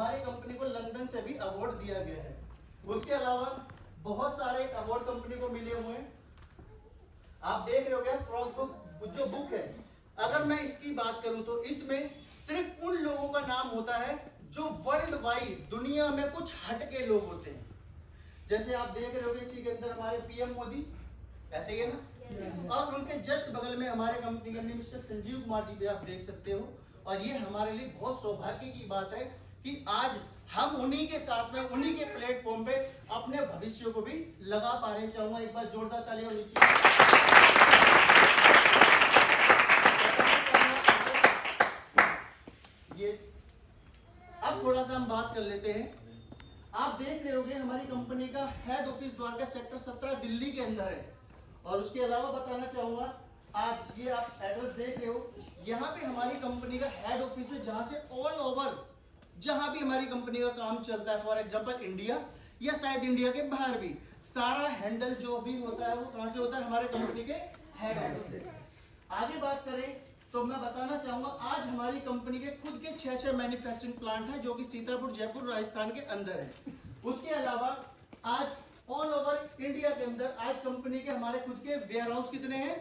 हमारी कंपनी को लंदन से भी अवार्ड दिया गया है। उसके अलावा बहुत सारे अवार्ड कंपनी को मिले हुए हैं। आप देख रहे हो फ्रॉग बुक जो बुक है, अगर मैं इसकी बात करूं तो इसमें सिर्फ उन लोगों का नाम होता है जो वर्ल्ड वाइड दुनिया में कुछ हटके लोग होते हैं। जैसे आप देख रहे हो इसी के अंदर हमारे पीएम मोदी, ऐसे ही है ना, और उनके जस्ट बगल में हमारे कंपनी के मिस्टर संजीव कुमार जी भी आप देख सकते हो। और ये हमारे लिए बहुत सौभाग्य की बात है कि आज हम उन्हीं के साथ में, उन्हीं के प्लेटफॉर्म पे अपने भविष्य को भी लगा पा रहे हैं। चाहूंगा एक बार जोरदार तालियां होनी चाहिए। ये अब थोड़ा सा हम बात कर लेते हैं। आप देख रहे होंगे हमारी कंपनी का head office Dwarka sector 17 Delhi के अंदर है। और उसके अलावा बताना चाहूंगा, आज ये आप एड्रेस देख रहे हो, यहाँ पे हमारी कंपनी का हेड ऑफिस है, जहां से ऑल ओवर जहां भी हमारी कंपनी का काम चलता है, फॉर एग्जांपल इंडिया या शायद इंडिया के बाहर भी, सारा हैंडल जो भी होता है वो कहां से होता है, हमारे कंपनी के हेड ऑफिस से। आगे बात करें तो मैं बताना चाहूंगा, आज हमारी कंपनी के खुद के 6 मैन्युफैक्चरिंग प्लांट हैं जो कि सीतापुर, जयपुर, राजस्थान के अंदर है। उसके अलावा आज ऑल ओवर इंडिया के अंदर आज कंपनी के हमारे खुद के वेयर हाउस कितने हैं?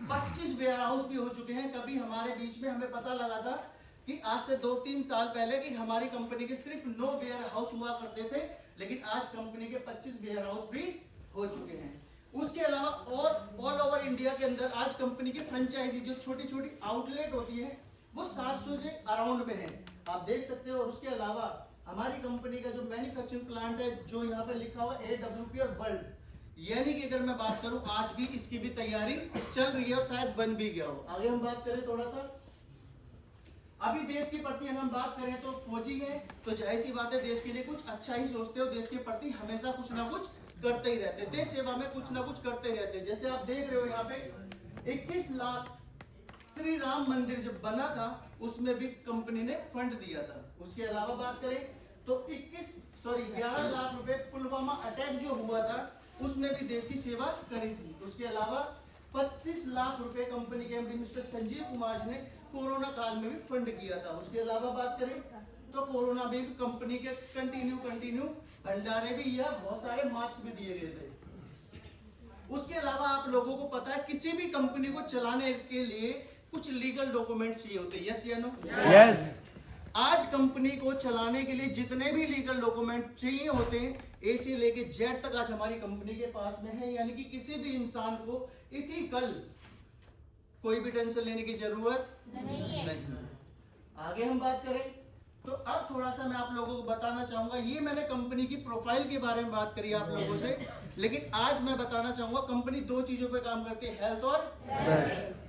25 वेयर हाउस भी हो चुके हैं। कभी हमारे बीच में हमें पता लगा था कि आज से 2-3 साल पहले कि हमारी कंपनी के सिर्फ 9 वेयर हाउस हुआ करते थे, लेकिन आज कंपनी के 25 वेयर हाउस भी हो चुके हैं। उसके अलावा और ऑल ओवर इंडिया के अंदर आज कंपनी की फ्रेंचाइजी जो छोटी छोटी आउटलेट होती है वो 700 से अराउंड में है, आप देख सकते हो। और उसके अलावा हमारी कंपनी का जो मैन्युफैक्चरिंग प्लांट है, जो यहाँ पे लिखा हुआ AWP और वर्ल्ड, यानी कि अगर मैं बात करूं आज भी इसकी भी तैयारी चल रही है और शायद बन भी गया हो। आगे हम बात करें थोड़ा सा, अभी देश के प्रति अगर हम बात करें तो फौजी है तो जाहिर सी बात है देश के लिए कुछ अच्छा ही सोचते हो, देश के प्रति हमेशा कुछ ना कुछ करते ही रहते हैं, देश सेवा में कुछ ना कुछ करते रहते हैं। जैसे आप देख रहे हो यहाँ पे 21 लाख श्री राम मंदिर जब बना था उसमें भी कंपनी ने फंड दिया था। उसके अलावा बात करें तो 11 लाख रुपए पुलवामा अटैक जो हुआ था उसमें भी देश की सेवा करी थी। उसके अलावा 25 लाख रुपए कंपनी के एमडी मिस्टर संजीव कुमार जी ने कोरोना काल में भी फंड किया था। उसके अलावा बात करें तो कोरोना में भी कंपनी के कंटिन्यू भंडारे भी या बहुत सारे मास्क भी दिए गए थे। उसके अलावा आप लोगों को पता है किसी भी कंपनी को चलाने के लिए कुछ लीगल डॉक्यूमेंट चाहिए होते हैं, यस या नो? यस। आज कंपनी को चलाने के लिए जितने भी लीगल डॉक्यूमेंट चाहिए होते हैं, ए से लेके जेड तक आज हमारी कंपनी के पास में है। यानी कि किसी भी इंसान को इथिकल कोई भी टेंशन लेने की जरूरत नहीं। आगे हम बात करें तो अब थोड़ा सा मैं आप लोगों को बताना चाहूंगा, ये मैंने कंपनी की प्रोफाइल के बारे में बात करी आप लोगों से, लेकिन आज मैं बताना चाहूंगा कंपनी 2 चीजों पे काम करती है, हेल्थ और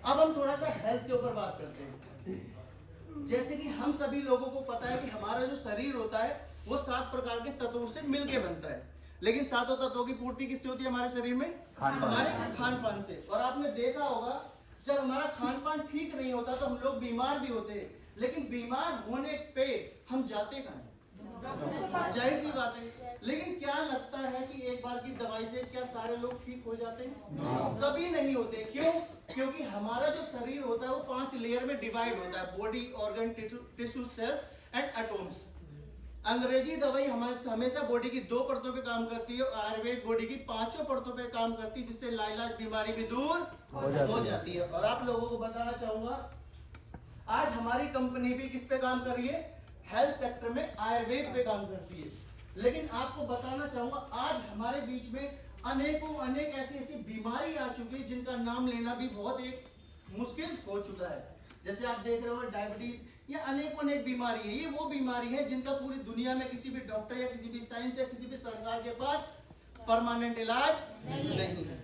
अब हम थोड़ा सा हेल्थ के ऊपर बात करते हैं। जैसे कि हम सभी लोगों को पता है कि हमारा जो शरीर होता है वो 7 प्रकार के तत्वों से मिलके बनता है, लेकिन 7 तत्वों की पूर्ति किससे होती है हमारे शरीर में? हमारे खान पान से। और आपने देखा होगा जब हमारा खान पान ठीक नहीं होता तो हम लोग बीमार भी होते हैं, लेकिन बीमार होने पे हम जाते कहाँ हैं? जाहिर सी बात है। लेकिन क्या लगता है कि एक बार की दवाई से क्या सारे लोग ठीक हो जाते हैं? कभी नहीं होते। क्यों? क्योंकि हमारा जो शरीर होता है वो 5 लेयर में डिवाइड होता है, body, organ, tissue, cells and atoms. अंग्रेजी दवाई हमेशा बॉडी की 2 परतों पे काम करती है, आयुर्वेद बॉडी की 5 परतों पे काम करती है, जिससे लाइलाज बीमारी भी दूर हो जाती है। और आप लोगों को बताना चाहूंगा आज हमारी कंपनी भी किस पे काम कर रही है? हेल्थ सेक्टर में आयुर्वेद पे काम करती है। लेकिन आपको बताना चाहूंगा आज हमारे बीच में अनेक ऐसी बीमारी आ चुकी है जिनका नाम लेना भी बहुत एक मुश्किल हो चुका है। जैसे आप देख रहे हो डायबिटीज या अनेक बीमारी है, ये वो बीमारी है जिनका पूरी दुनिया में किसी भी डॉक्टर या किसी भी साइंस या किसी भी सरकार के पास परमानेंट इलाज नहीं है।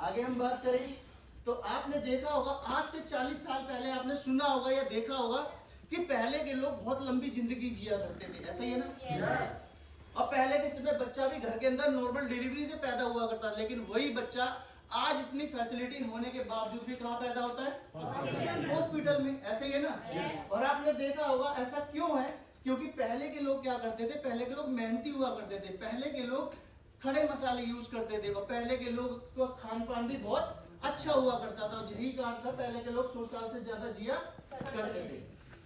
आगे हम बात करें तो आपने देखा होगा आज से 40 साल पहले आपने सुना होगा या देखा होगा कि पहले के लोग बहुत लंबी जिंदगी जिया करते थे, ऐसा ही है ना? और पहले के समय बच्चा भी घर के अंदर नॉर्मल डिलीवरी से पैदा हुआ करता, लेकिन वही बच्चा आज इतनी फैसिलिटी होने के बावजूद भी कहाँ पैदा होता है? हॉस्पिटल में, ऐसे ही है ना? और आपने देखा होगा ऐसा क्यों है? क्योंकि पहले के लोग क्या करते थे? पहले के लोग मेहनती हुआ करते थे, पहले के लोग खड़े मसाले यूज करते थे और पहले के लोग को खान पान भी बहुत अच्छा हुआ करता था। यही कारण था पहले के लोग 100 साल से ज्यादा जिया करते थे।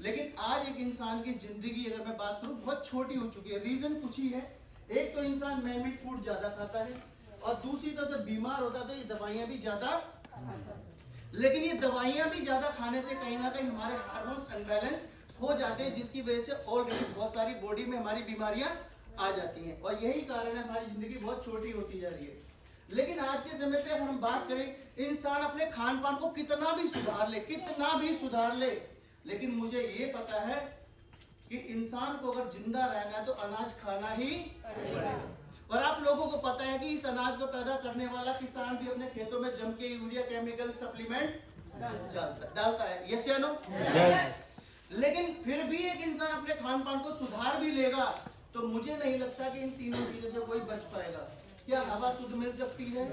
लेकिन आज एक इंसान की जिंदगी अगर मैं बात करूं बहुत छोटी हो चुकी है। रीजन कुछ ही है, एक तो इंसान मैमिड फूड ज्यादा खाता है और दूसरी तो जब बीमार होता है तो ये दवाइयां भी ज्यादा, लेकिन ये दवाइयां भी ज्यादा खाने से कहीं ना कहीं हमारे हार्मोन्स अनबैलेंस हो जाते हैं, जिसकी वजह से ऑलरेडी बहुत सारी बॉडी में हमारी बीमारियां आ जाती हैं और यही कारण है हमारी जिंदगी बहुत छोटी होती जा रही है। लेकिन आज के समय पे अगर हम बात करें, इंसान अपने खान पान को कितना भी सुधार ले, लेकिन मुझे ये पता है कि इंसान को अगर जिंदा रहना है तो अनाज खाना ही पड़ेगा। और आप लोगों को पता है कि इस अनाज को पैदा करने वाला किसान भी अपने खेतों में जम के यूरिया केमिकल सप्लीमेंट डालता है, यस या नो? लेकिन फिर भी एक इंसान अपने खान पान को सुधार भी लेगा तो मुझे नहीं लगता कि इन तीनों चीजों से कोई बच पाएगा। क्या हवा शुद्ध मिल सकती है?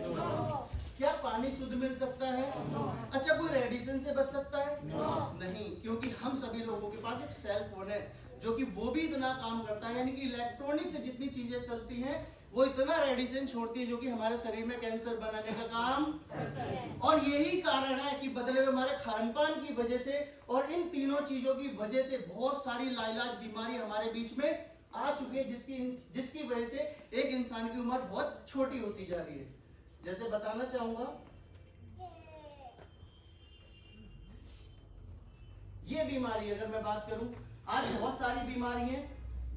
क्या पानी शुद्ध मिल सकता है? अच्छा, कोई रेडिएशन से बच सकता है? नहीं, क्योंकि हम सभी लोगों के पास एक सेल फोन है जो कि वो भी इतना काम करता है, यानी कि इलेक्ट्रॉनिक से जितनी चीजें चलती हैं वो इतना रेडिएशन छोड़ती है जो कि हमारे शरीर में कैंसर बनाने का काम। और यही कारण है कि बदले हुए हमारे खान पान की वजह से और इन तीनों चीजों की वजह से बहुत सारी लाइलाज बीमारी हमारे बीच में आ चुकी है, जिसकी वजह से एक इंसान की उम्र बहुत छोटी होती जा रही है। जैसे बताना चाहूंगा, ये बीमारी अगर मैं बात करूं, आज बहुत सारी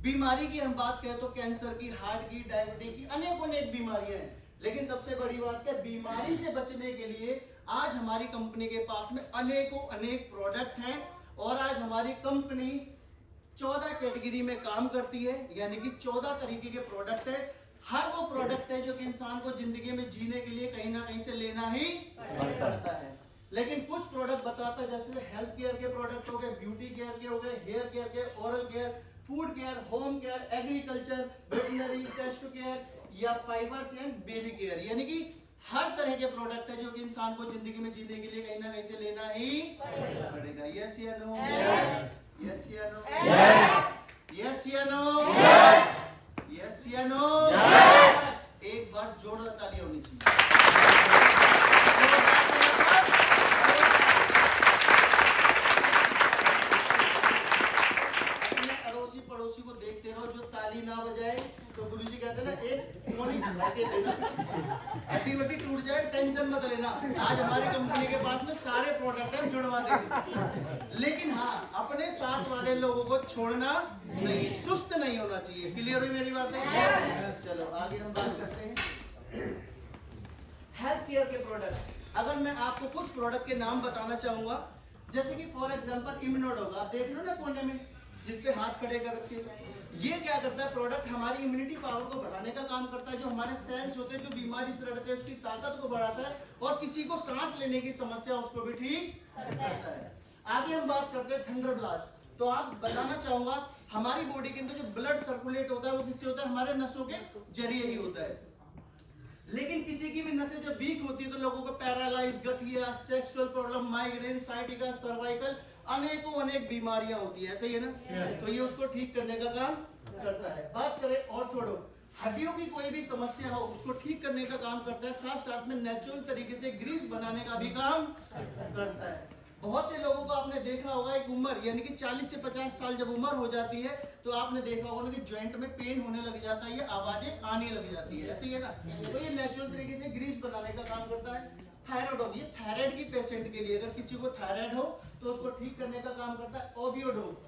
बीमारी की हम बात करें तो कैंसर की, हार्ट की, डायबिटीज की, अनेक बीमारियां हैं। लेकिन सबसे बड़ी बात क्या, बीमारी से बचने के लिए आज हमारी कंपनी के पास में अनेक प्रोडक्ट हैं और आज हमारी कंपनी 14 कैटेगरी में काम करती है, यानी कि 14 तरीके के प्रोडक्ट है। हर वो प्रोडक्ट है जो कि इंसान को जिंदगी में जीने के लिए कहीं ना कहीं से लेना ही पड़ता है। लेकिन कुछ प्रोडक्ट बताता है, जैसे हेल्थ केयर के प्रोडक्ट हो गए, ब्यूटी केयर के हो गए, हेयर केयर के, oral care, food care, home care, agriculture, veterinary, test care या फाइबर्स एंड बेबी केयर, यानी कि हर तरह के प्रोडक्ट है जो कि इंसान को जिंदगी में जीने के लिए कहीं ना कहीं से लेना ही पड़ेगा। यस या नो? यस या नो? यस या नो? यस या नो? एक बार जोरदार ताली होनी चाहिए। अपने पड़ोसी को देखते रहो, जो ताली ना बजाए तो गुरुजी कहते हैं ना, एक मोनी के देना, हड्डी वड्डी टूट जाए टेंशन मत लेना। आज हमारी कंपनी के पास में सारे प्रोडक्ट हम जुड़वा देंगे, लेकिन हाँ, अपने साथ वाले लोगों को छोड़ना नहीं, सुस्त नहीं होना चाहिए। क्लियर हुई मेरी बात है? चलो आगे हम बात करते हैं हेल्थ केयर के प्रोडक्ट। अगर मैं आपको कुछ प्रोडक्ट के नाम बताना चाहूंगा, जैसे कि फॉर एग्जांपल इम्यूनोड होगा, आप देख लो ना कोने में जिसपे हाथ खड़े कर रखे, ये क्या करता है, प्रोडक्ट हमारी इम्यूनिटी पावर को बढ़ाने का काम करता है। जो हमारे सेल्स होते हैं जो बीमारी से लड़ते हैं उसकी ताकत को बढ़ाता है और किसी को सांस लेने की समस्या उसको भी ठीक करता है। आगे हम बात करते हैं थंडर ब्लास्ट। तो आप बताना चाहूंगा, हमारी बॉडी के अंदर जो ब्लड सर्कुलेट होता है वो किससे होता है, हमारे नसों के जरिए ही होता है। लेकिन किसी की भी नसें जब वीक होती है तो लोगों को पैरालाइज, गठिया, sexual problem, migraine, sciatica, cervical, अनेक बीमारियां होती है, ऐसे ही है ना? तो ये उसको ठीक करने का काम करता है। बात करें ऑर्थोडो, हड्डियों की कोई भी समस्या हो उसको ठीक करने का काम करता है, साथ साथ में नेचुरल तरीके से ग्रीस बनाने का भी काम करता है। बहुत से लोगों को आपने देखा होगा, एक उम्र यानी कि 40 से 50 साल जब उम्र हो जाती है तो आपने देखा होगा कि जॉइंट में पेन होने लग जाता है, ये आवाजें आने लग जाती है, ऐसे ही है ना? तो ये नेचुरल तरीके से ग्रीस बनाने का काम करता है। थायराइड हो, ये थायराइड की पेशेंट के लिए, अगर किसी को थायराइड हो तो उसको ठीक करने का काम करता है। ओबियोडो,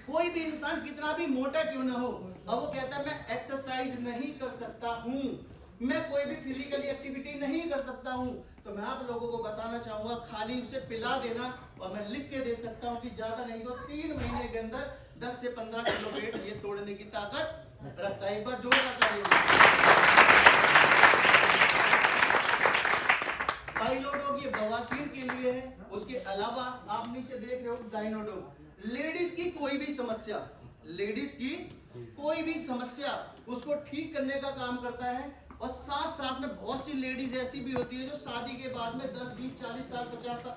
कोई भी इंसान कितना भी मोटा क्यों ना हो और वो कहता है मैं एक्सरसाइज नहीं कर सकता हूँ, मैं कोई भी फिजिकली एक्टिविटी नहीं कर सकता हूँ, तो मैं आप लोगों को बताना चाहूंगा, खाली उसे पिला देना और मैं लिख के दे सकता हूँ कि ज्यादा नहीं तो 3 महीने के अंदर 10 से 15 किलो वेट ये तोड़ने की ताकत रखता है। एक बार जोर आता है। पाइलोडोग, ये बवासीर के लिए है। उसके अलावा आप नीचे देख रहे हो गाइनोडोग, लेडीज की कोई भी समस्या उसको ठीक करने का काम करता है। और साथ साथ में बहुत सी लेडीज ऐसी भी होती है जो शादी के बाद में 10, 20, 40 साल 50 साल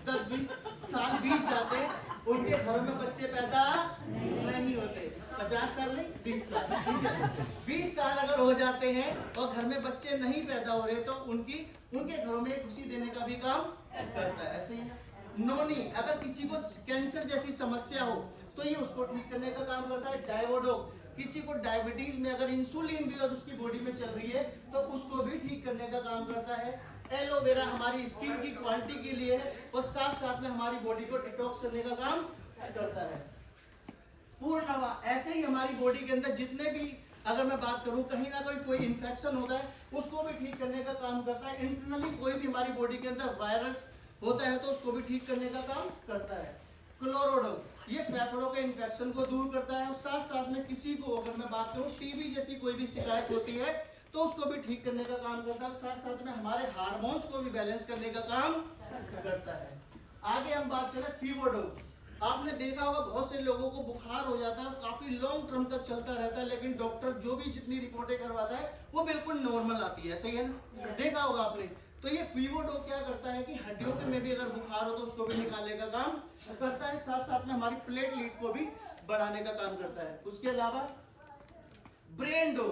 10-20 साल बीत जाते हैं, उनके घरों में बच्चे पैदा नहीं होते। 50 साल नहीं, 20 साल, ठीक है? 20 साल अगर हो जाते हैं और घर में बच्चे नहीं पैदा हो रहे तो उनके घरों में खुशी देने का भी काम करता है, ऐसे ही नोनी, अगर किसी को कैंसर जैसी समस्या हो तो ये उसको ठीक करने का काम करता है। डायवोडोक, किसी को डायबिटीज में अगर इंसुलिन भी अगर उसकी बॉडी में चल रही है तो उसको भी ठीक करने का काम करता है। एलोवेरा हमारी स्किन की क्वालिटी के लिए है और साथ साथ में हमारी बॉडी को डिटॉक्स करने का काम करता है। पूर्णवा, ऐसे ही हमारी बॉडी के अंदर जितने भी, अगर मैं बात करूं कहीं ना कोई इन्फेक्शन होता है उसको भी ठीक करने का काम करता है। इंटरनली कोई भी हमारी बॉडी के अंदर वायरस होता है तो उसको भी ठीक करने का काम करता है। क्लोरोडो, ये फेफड़ों के इन्फेक्शन को दूर करता है और साथ साथ में किसी को, अगर मैं बात करूं टीबी जैसी कोई भी शिकायत होती है तो उसको भी ठीक करने का काम करता है। साथ साथ में हमारे हार्मोन्स को भी बैलेंस करने का काम करता है। आगे हम बात करें फीवरडो, आपने देखा होगा बहुत से लोगों को बुखार हो जाता है और काफी लॉन्ग टर्म तक चलता रहता है, लेकिन डॉक्टर जो भी जितनी रिपोर्टें करवाता है वो बिल्कुल नॉर्मल आती है, सही है ना? देखा होगा आपने। तो ये फीवरडो क्या करता है कि हड्डियों के में भी अगर बुखार हो तो उसको भी निकालने का काम करता है। साथ साथ में हमारी प्लेटलेट को भी बढ़ाने का काम करता है। उसके अलावा ब्रेन डो,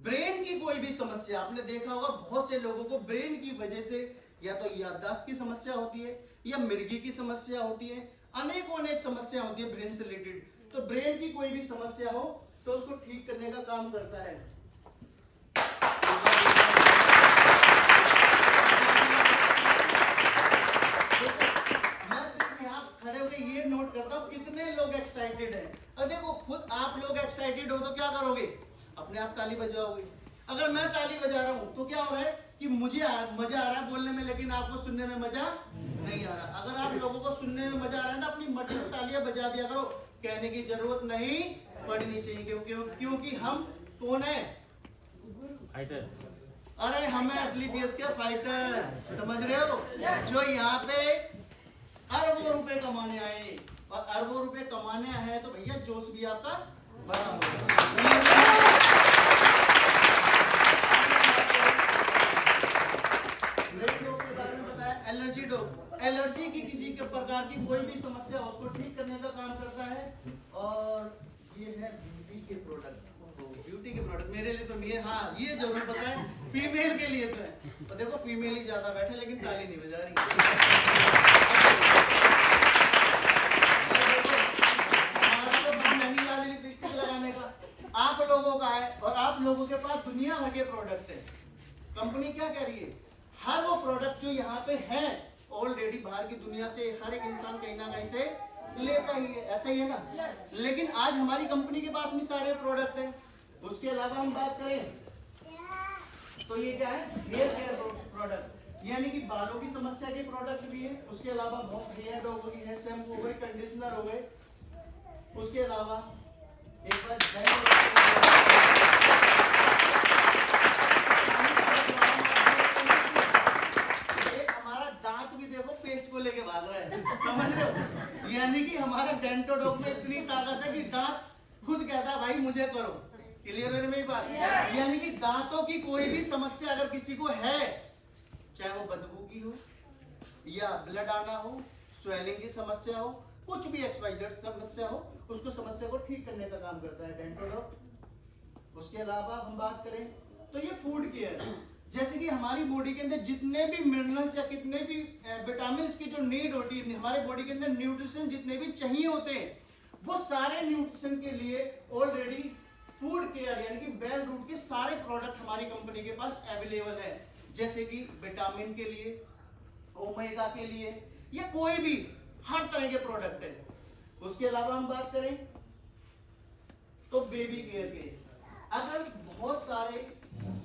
ब्रेन की कोई भी समस्या, आपने देखा होगा बहुत से लोगों को ब्रेन की वजह से या तो याददाश्त की समस्या होती है या मिर्गी की समस्या होती है, अनेक समस्या होती है ब्रेन से रिलेटेड। तो ब्रेन की कोई भी समस्या हो तो उसको ठीक करने का काम करता है। मैं सिर्फ यहाँ खड़े हुए ये नोट करता हूँ कितने लोग एक्साइटेड हैं। और देखो खुद आप लोग एक्साइटेड हो तो क्या करोगे? अपने आप ताली बजाओगे। अगर मैं ताली बजा रहा हूँ तो क्या हो रहा है कि मुझे मजा आ रहा है बोलने में, लेकिन आपको सुनने में मजा नहीं आ रहा। अगर आप लोगों को सुनने में मजा आ रहा है ना, अपनी मटन तालियां बजा दिया करो, कहने की जरूरत नहीं पड़नी चाहिए। क्योंकि हम कौन है? फाइटर। अरे हम है असली पीएस के फाइटर, समझ रहे हो? जो यहाँ पे अरबों रुपए कमाने आए, और अरबों रुपए कमाने आए तो भैया जोश भी आपका बड़ा होगा। एलर्जी डॉग, एलर्जी की किसी के प्रकार की कोई भी समस्या उसको ठीक करने का काम करता है। और ये है ब्यूटी के प्रोडक्ट। ब्यूटी के प्रोडक्ट मेरे लिए तो नहीं है, हाँ ये जरूर पता है फीमेल के लिए तो है। तो देखो फीमेल ही ज्यादा बैठे लेकिन ताली नहीं बजा रही। लिपस्टिक लगाने का आप लोगों का है और आप लोगों के पास दुनिया भर के प्रोडक्ट है। कंपनी क्या कह रही है? हर वो प्रोडक्ट जो यहाँ पे है ऑलरेडी बाहर की दुनिया से हर एक इंसान कहीं ना कहीं से लेता ही है, ऐसा ही है ना? लेकिन आज हमारी कंपनी के पास में सारे प्रोडक्ट हैं। उसके अलावा हम बात करें तो ये क्या है? हेयर केयर प्रोडक्ट, यानी कि बालों की समस्या के प्रोडक्ट भी है। उसके अलावा बहुत हेयर डॉग हो गई, हेयर शैम्पू हो गए, कंडीशनर हो गए। उसके अलावा एक बार पेस्ट को लेके भाग रहा है, समझ रहे हो? यानी कि हमारे डेंटोडॉग में इतनी ताकत है कि दांत खुद कहता है भाई मुझे करो। क्लियर है मेरी बात? यानी कि दांतों की कोई भी समस्या अगर किसी को है, चाहे वो बदबू की हो या ब्लड आना हो, स्वेलिंग की समस्या हो, कुछ भी एक्सवाइजेड समस्या हो, उसको समस्या को ठीक करने का काम करता है डेंटोडॉग। उसके अलावा हम बात करें तो ये फूड केयर, जैसे कि हमारी बॉडी के अंदर जितने भी मिनरल्स या कितने भी विटामिन की जो नीड होती है, हमारे बॉडी के अंदर न्यूट्रिशन जितने भी चाहिए होते हैं, वो सारे न्यूट्रिशन के लिए ऑलरेडी फूड केयर यानी कि बेल रूट के सारे प्रोडक्ट हमारी कंपनी के पास अवेलेबल है। जैसे कि विटामिन के लिए, ओमेगा के लिए, या कोई भी हर तरह के प्रोडक्ट है। उसके अलावा हम बात करें तो बेबी केयर के, अगर बहुत सारे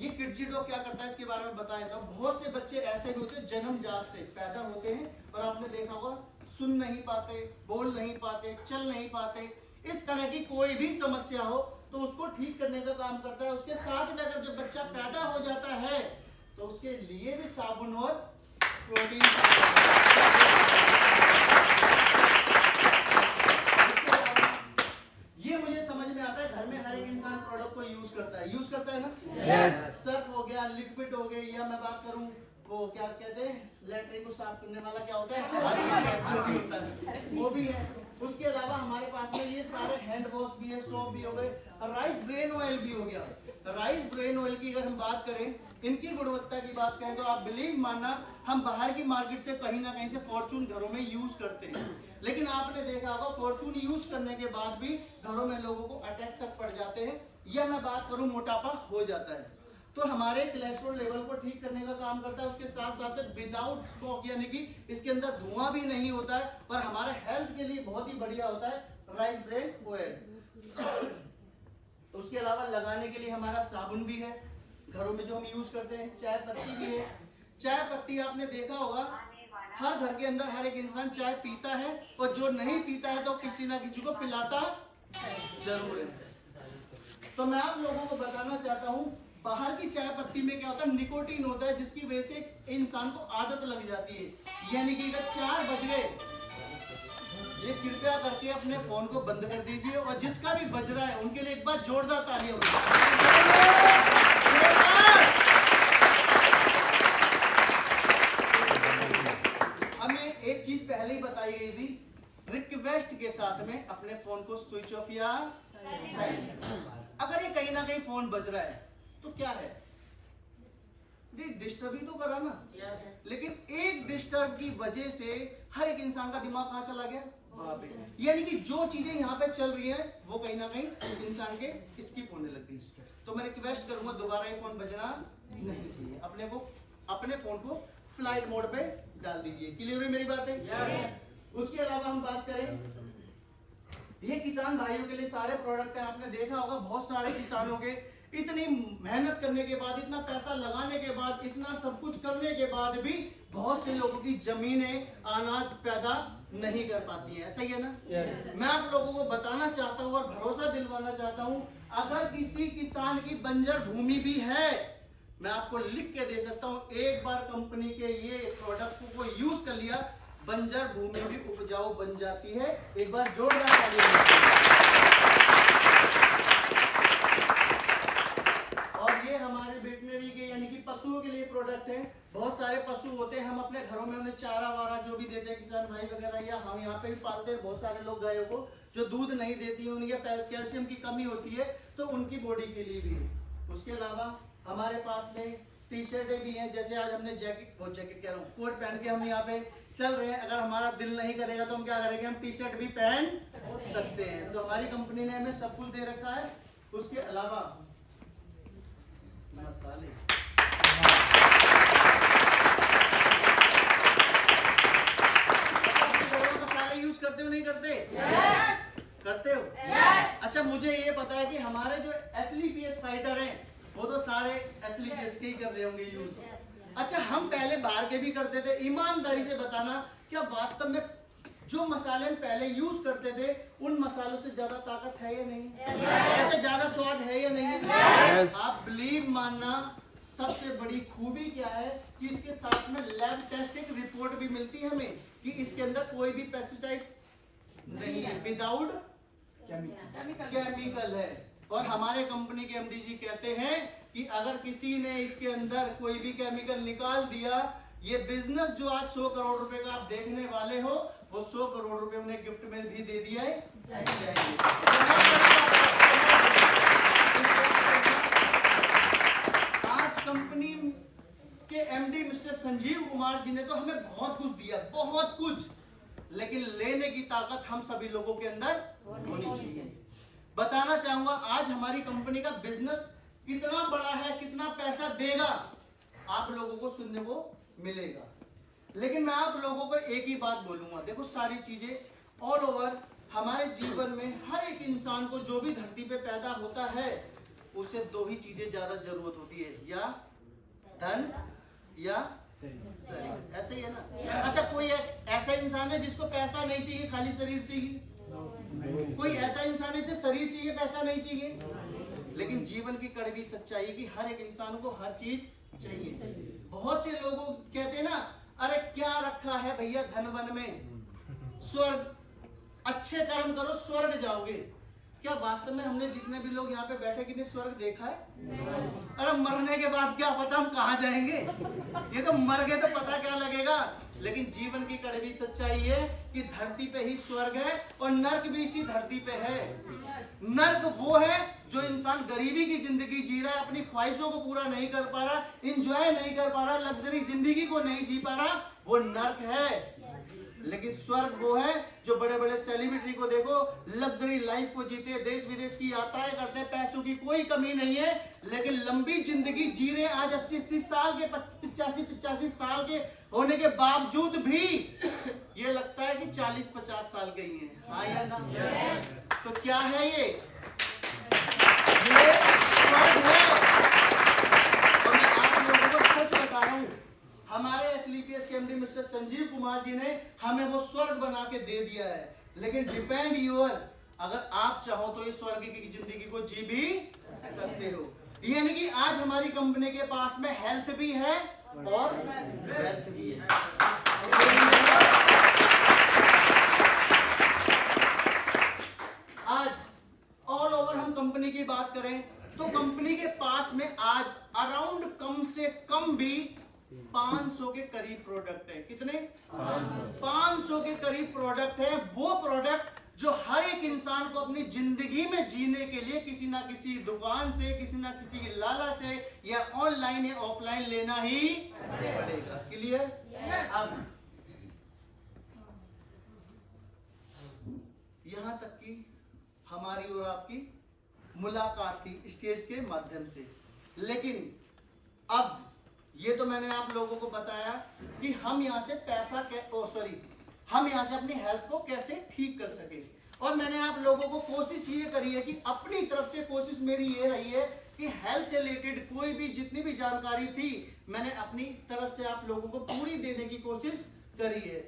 ये किडजी डॉग क्या करता है इसके बारे में बताया था। बहुत से बच्चे ऐसे भी होते हैं जन्मजात से पैदा होते हैं और आपने देखा होगा सुन नहीं पाते, बोल नहीं पाते, चल नहीं पाते। इस तरह की कोई भी समस्या हो तो उसको ठीक करने का काम करता है। उसके साथ में अगर जब बच्चा पैदा हो जाता है तो उसके लिए भी साबुन और प्रोटीन, ये मुझे समझ में आता है। घर में हर एक इंसान प्रोडक्ट को यूज करता है ना? Yes. सर्फ हो गया, लिक्विड हो गए, या मैं बात करूं वो क्या कहते हैं लेटरिन को साफ करने वाला क्या होता है, वो भी है। उसके अलावा हमारे पास में ये सारे हैंड वॉश भी है, सोप भी हो गए, राइस ब्रेन ऑयल भी हो गया। राइस ब्रेन ऑयल की अगर हम बात करें, इनकी गुणवत्ता की बात करें तो आप बिलीव मानना, हम बाहर की मार्केट से कहीं ना कहीं से फॉर्चून घरों में यूज करते हैं, लेकिन आपने देखा होगा फॉर्चून यूज करने के बाद भी घरों में लोगों को अटैक तक पड़ जाते हैं, या मैं बात करूं मोटापा हो जाता है। तो हमारे कोलेस्ट्रॉल लेवल को ठीक करने का काम करता है, उसके साथ साथ विदाउट स्मोक यानी कि इसके अंदर धुआं भी नहीं होता है, और हमारे हेल्थ के लिए बहुत ही बढ़िया होता है राइस ब्रेन ऑयल। उसके अलावा लगाने के लिए हमारा साबुन भी है घरों में जो हम यूज करते हैं, चाय पत्ती भी है। चाय पत्ती आपने देखा होगा हर घर के अंदर हर एक इंसान चाय पीता है, और जो नहीं पीता है तो किसी ना किसी को पिलाता जरूर है। तो मैं आप लोगों को बताना चाहता हूँ, बाहर की चाय पत्ती में क्या होता है, निकोटीन होता है, जिसकी वजह से इंसान को आदत लग जाती है। यानी कि अगर 4 बज गए, ये कृपया करके अपने फोन को बंद कर दीजिए, और जिसका भी बज रहा है उनके लिए एक बार जोरदार तालियां होगी। हमें एक चीज पहले ही बताई गई थी, रिक्वेस्ट के साथ में अपने फोन को स्विच ऑफ या साइलेंट। अगर ये कहीं ना कहीं फोन बज रहा है तो क्या है, डिस्टर्ब ही तो करा ना, लेकिन एक डिस्टर्ब की वजह से हर एक इंसान का दिमाग कहां चला गया, वहां पे। यानी कि जो चीजें यहाँ पे चल रही है वो कहीं ना कहीं इंसान के स्किप होने लग गई। तो मैं रिक्वेस्ट करूंगा दोबारा ये फोन बजना नहीं चाहिए, अपने फोन को फ्लाइट मोड पे डाल दीजिए। क्लियर हुई मेरी बात है? उसके अलावा हम बात करें, ये किसान भाइयों के लिए सारे प्रोडक्ट हैं। आपने देखा होगा बहुत सारे किसानों के इतनी मेहनत करने के बाद, इतना पैसा लगाने के बाद, इतना सब कुछ करने के बाद भी बहुत से लोगों की जमीनें अनाज पैदा नहीं कर पाती हैं। ऐसा ही है ना? मैं आप लोगों को बताना चाहता हूँ और भरोसा दिलवाना चाहता हूँ, अगर किसी किसान की बंजर भूमि भी है, मैं आपको लिख के दे सकता हूँ, एक बार कंपनी के ये प्रोडक्ट को यूज कर लिया, बंजर भूमि भी उपजाऊ बन जाती है। एक बार जोरदार हमारे वेटनरी के यानी कि पशुओं के लिए प्रोडक्ट हैं। बहुत सारे पशु होते हैं, हम अपने घरों में उन्हें चारा वारा जो भी देते हैं किसान भाई वगैरह, या हम यहाँ पे भी पालते हैं बहुत सारे लोग गायों को जो दूध नहीं देती है, उनके कैल्शियम की कमी होती है, तो उनकी बॉडी के लिए भी है। उसके अलावा हमारे पास में टी शर्टें भी हैं, जैसे आज हमने जैकेट कह रहा हूँ, कोट पहन के हम यहाँ पे चल रहे हैं, अगर हमारा दिल नहीं करेगा तो हम क्या करेंगे, हम टी शर्ट भी पहन सकते हैं। तो हमारी कंपनी ने हमें सब कुछ दे रखा है। उसके अलावा मसाले, मसाले यूज करते हो नहीं करते? करते हो? अच्छा, मुझे ये पता है कि हमारे जो एसलीपीएस फाइटर हैं वो तो सारे एसलीपीएस के ही कर रहे होंगे यूज। अच्छा, हम पहले बाहर के भी करते थे। ईमानदारी से बताना, क्या वास्तव में जो मसाले हम पहले यूज करते थे उन मसालों से ज्यादा ताकत है या नहीं? ऐसे ज्यादा स्वाद है या नहीं? आप बिलीव मानना, सबसे बड़ी खूबी क्या है कि इसके साथ में लैब टेस्टिंग रिपोर्ट भी मिलती है हमें कि इसके अंदर कोई भी पेस्टिसाइड नहीं है, विदाउट केमिकल है। और हमारे कंपनी के एमडी जी कहते हैं कि अगर किसी ने इसके अंदर कोई भी केमिकल निकाल दिया, ये बिजनेस जो आज 100 करोड़ रुपए का आप देखने वाले हो, वो 100 करोड़ रुपए उन्हें गिफ्ट में भी दे दिया है। आज कंपनी के एमडी मिस्टर संजीव कुमार जी ने तो हमें बहुत कुछ दिया, बहुत कुछ, लेकिन लेने की ताकत हम सभी लोगों के अंदर होनी चाहिए। बताना चाहूंगा आज हमारी कंपनी का बिजनेस कितना बड़ा है, कितना पैसा देगा, आप लोगों को सुनने को मिलेगा। लेकिन मैं आप लोगों को एक ही बात बोलूंगा, देखो सारी चीजें ऑल ओवर हमारे जीवन में हर एक इंसान को जो भी धरती पे पैदा होता है, उसे 2 ही चीजें ज्यादा जरूरत होती है, या धन या शरीर। ऐसे ही है ना? अच्छा, कोई ऐसा इंसान है जिसको पैसा नहीं चाहिए, खाली शरीर चाहिए? कोई ऐसा इंसान है जिसे शरीर चाहिए, पैसा नहीं चाहिए? लेकिन जीवन की कड़वी सच्चाई की हर एक इंसान को हर चीज चाहिए। बहुत से लोग कहते हैं ना, अरे क्या रखा है भैया धन वन में, स्वर्ग, अच्छे कर्म करो स्वर्ग जाओगे। क्या वास्तव में हमने जितने भी लोग यहाँ पे बैठे कितने स्वर्ग देखा है? अरे मरने के बाद क्या पता हम कहाँ जाएंगे, ये तो मर गए तो पता क्या लगेगा। लेकिन जीवन की कड़वी सच्चाई है कि धरती पे ही स्वर्ग है और नर्क भी इसी धरती पे है। नर्क वो है जो इंसान गरीबी की जिंदगी जी रहा है, अपनी ख्वाहिशों को पूरा नहीं कर पा रहा, इंजॉय नहीं कर पा रहा, लग्जरी जिंदगी को नहीं जी पा रहा, वो नर्क है। लेकिन स्वर्ग वो है जो बड़े बड़े सेलिब्रिटी को देखो, लग्जरी लाइफ को जीते, देश विदेश की यात्राएं करते हैं, पैसों की कोई कमी नहीं है, लेकिन लंबी जिंदगी जी रहे। आज 80-80 साल के 85-85 साल के होने के बावजूद भी ये लगता है कि 40-50 साल के ही हैं। हाँ या ना? तो क्या है ये स्वर्ग है। और मैं आप लोगों को सच बता रहा हूं, हमारे एसलीपीएस के एमडी मिस्टर संजीव कुमार जी ने हमें वो स्वर्ग बना के दे दिया है। लेकिन डिपेंड यूर, अगर आप चाहो तो इस स्वर्ग की जिंदगी को जी भी सकते हो। यानी कि आज हमारी कंपनी के पास में हेल्थ भी है और वेल्थ भी है। आज ऑल ओवर हम कंपनी की बात करें तो कंपनी के पास में आज अराउंड कम से कम भी 500 के करीब प्रोडक्ट है। कितने? 500 के करीब प्रोडक्ट है। वो प्रोडक्ट जो हर एक इंसान को अपनी जिंदगी में जीने के लिए किसी ना किसी दुकान से, किसी ना किसी लाला से या ऑनलाइन या ऑफलाइन लेना ही पड़ेगा। क्लियर? अब यहां तक कि हमारी और आपकी मुलाकात थी स्टेज के माध्यम से, लेकिन अब ये तो मैंने आप लोगों को बताया कि हम यहाँ से हम यहाँ से अपनी हेल्थ को कैसे ठीक कर सके। और मैंने आप लोगों को कोशिश ये करी है कि अपनी तरफ से कोशिश मेरी ये रही है कि हेल्थ से रिलेटेड कोई भी जितनी भी जानकारी थी मैंने अपनी तरफ से आप लोगों को पूरी देने की कोशिश करी है।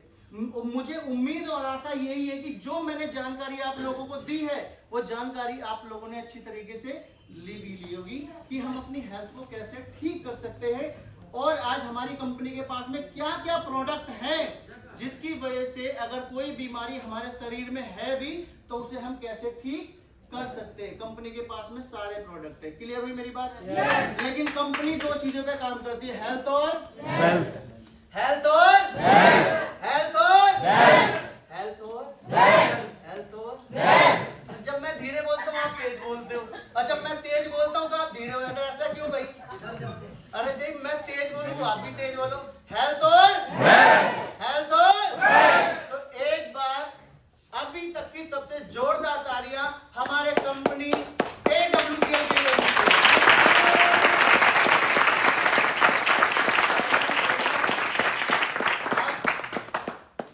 मुझे उम्मीद और आशा यही है कि जो मैंने जानकारी आप लोगों को दी है वो जानकारी आप लोगों ने अच्छी तरीके से ली होगी कि हम अपनी हेल्थ को कैसे ठीक कर सकते हैं। और आज हमारी कंपनी के पास में क्या क्या प्रोडक्ट हैं जिसकी वजह से अगर कोई बीमारी हमारे शरीर में है भी तो उसे हम कैसे ठीक कर सकते हैं। कंपनी के पास में सारे प्रोडक्ट है। क्लियर हुई मेरी बात? yes. लेकिन कंपनी दो चीजों पे काम करती है, हेल्थ और वेल्थ। हेल्थ और हेल्थ और हेल्थ और जब मैं धीरे बोलता हूँ आप तेज बोलते हो, और जब मैं तेज बोलता हूँ तो आप धीरे हो जाते हैं। ऐसा क्यों भाई? अरे जी मैं तेज बोलूं तो आप भी तेज बोलो। हेल्थ और तो एक बार अभी तक की सबसे जोरदार तालियां हमारे कंपनी AWPL के लिए।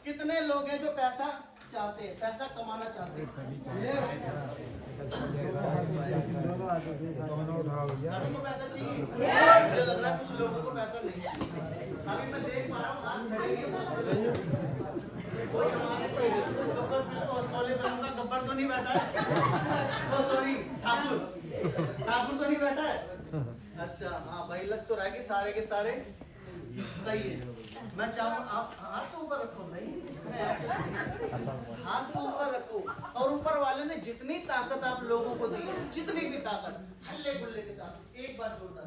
कितने लोग हैं जो पैसा चाहते हैं, पैसा कमाना चाहते हैं? सभी को पैसा चाहिए? मुझे लग रहा है कुछ लोगों को पैसा नहीं चाहिए। अभी मैं देख पा रहा हूँ हाथ खड़े हैं, कोई हमारे गब्बर तो नहीं बैठा है? सॉरी ठाकुर तो नहीं बैठा है? अच्छा हाँ भाई, लग तो रहा है कि सारे के सारे सही है। मैं चाहूँ आप हाथ तो ऊपर रखो भाई, हाथ तो ऊपर रखो। और ऊपर वाले ने जितनी ताकत आप लोगों को दी है, जितनी भी ताकत, हल्ले गुल्ले के साथ एक बार जोरदार